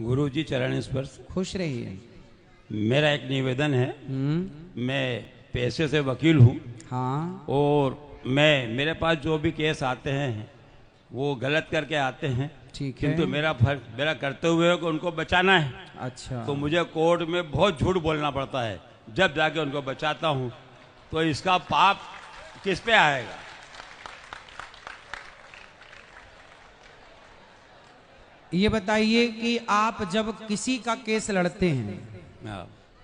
गुरुजी चरण स्पर्श। खुश रहिए। मेरा एक निवेदन है, मैं पैसे से वकील हूँ। हाँ। और मेरे पास जो भी केस आते हैं वो गलत करके आते हैं। ठीक है। किंतु मेरा करते हुए को उनको बचाना है। अच्छा। तो मुझे कोर्ट में बहुत झूठ बोलना पड़ता है। जब जाके उनको बचाता हूँ तो इसका पाप किस पे आएगा? ये बताइए कि आप जब किसी का केस लड़ते हैं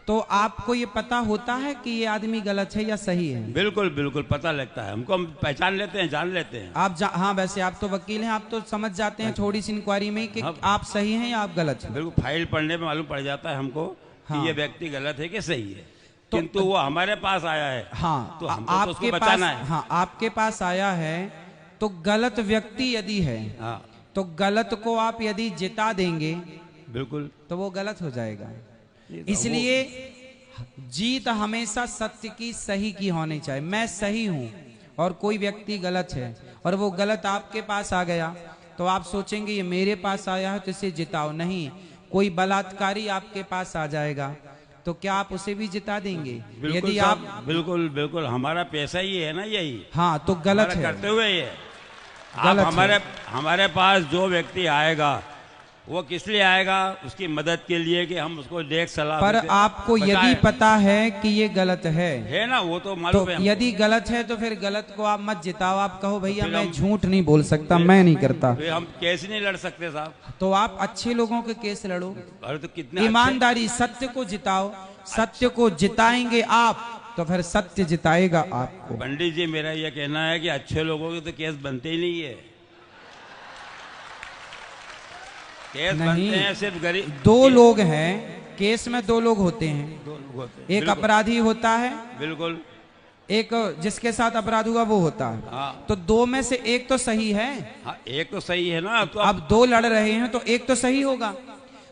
तो आपको ये पता होता है कि ये आदमी गलत है या सही है? बिल्कुल बिल्कुल पता लगता है हमको, हम पहचान लेते हैं, जान लेते हैं। हाँ, वैसे आप तो वकील हैं, आप तो समझ जाते हैं थोड़ी सी इंक्वायरी में कि आप सही हैं या आप गलत हैं। बिल्कुल, फाइल पढ़ने में मालूम पड़ जाता है हमको कि ये व्यक्ति गलत है कि सही है। किंतु वो हमारे पास आया है। हाँ, तो हमको तो उसको बचाना है। हाँ, आपके पास आया है तो गलत व्यक्ति यदि है, हाँ, तो गलत को आप यदि जिता देंगे बिल्कुल, तो वो गलत हो जाएगा। इसलिए जीत हमेशा सत्य की, सही की होनी चाहिए। मैं सही हूं और कोई व्यक्ति गलत है और वो गलत आपके पास आ गया तो आप सोचेंगे ये मेरे पास आया है तो इसे जिताओ। नहीं, कोई बलात्कारी आपके पास आ जाएगा तो क्या आप उसे भी जिता देंगे? यदि आप बिल्कुल बिल्कुल, हमारा पैसा ही है ना यही। हाँ, तो गलत है करते हुए ये आप हमारे पास जो व्यक्ति आएगा वो किस लिए आएगा? उसकी मदद के लिए कि हम उसको देख सलाह। पर आपको यदि पता है कि ये गलत है ना, वो तो मालूम है। यदि गलत है तो फिर गलत को आप मत जिताओ। आप कहो भैया मैं झूठ नहीं बोल सकता, मैं नहीं करता। हम केस नहीं लड़ सकते साहब। तो आप अच्छे लोगों के केस लड़ो। अरे तो कितने ईमानदारी, सत्य को जिताओ। सत्य को जिताएंगे आप तो फिर सत्य जिताएगा आपको। पंडित जी, मेरा यह कहना है कि अच्छे लोगों के तो केस बनते ही नहीं है। केस बनते हैं सिर्फ गरीब। दो लोग हैं केस में, दो लोग होते हैं। दो लोग होते हैं। एक अपराधी होता है, बिल्कुल, एक जिसके साथ अपराध हुआ वो होता है। हाँ। तो दो में से एक तो सही है। हाँ, एक तो सही है ना। तो अब दो लड़ रहे हैं तो एक तो सही होगा।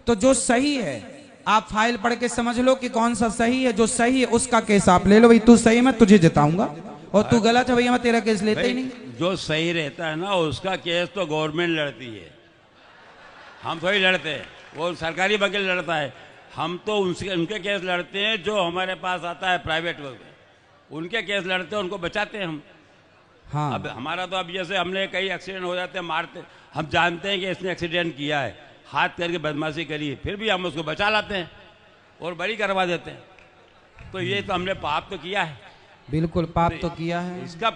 तो जो सही है आप फाइल पढ़ के समझ लो कि कौन सा सही है। जो सही है उसका केस आप ले लो। भाई तू सही, मैं तुझे जिताऊंगा, और तू गलत है भैया मैं तेरा केस लेते ही नहीं। जो सही रहता है ना उसका केस तो गवर्नमेंट लड़ती है, हम थोड़ी लड़ते हैं। वो सरकारी वकील लड़ता है। हम तो उनके केस लड़ते हैं जो हमारे पास आता है प्राइवेट वकील, उनके केस लड़ते हैं, उनको बचाते हैं हम। हाँ। अब हमारा तो अब जैसे हमने कई एक्सीडेंट हो जाते हैं, मारते, हम जानते हैं कि इसने एक्सीडेंट किया है, हाथ करके बदमाशी करी है, फिर भी हम उसको बचा लाते हैं और बरी करवा देते हैं। तो ये तो हमने पाप तो किया है। बिल्कुल पाप तो किया है। इसका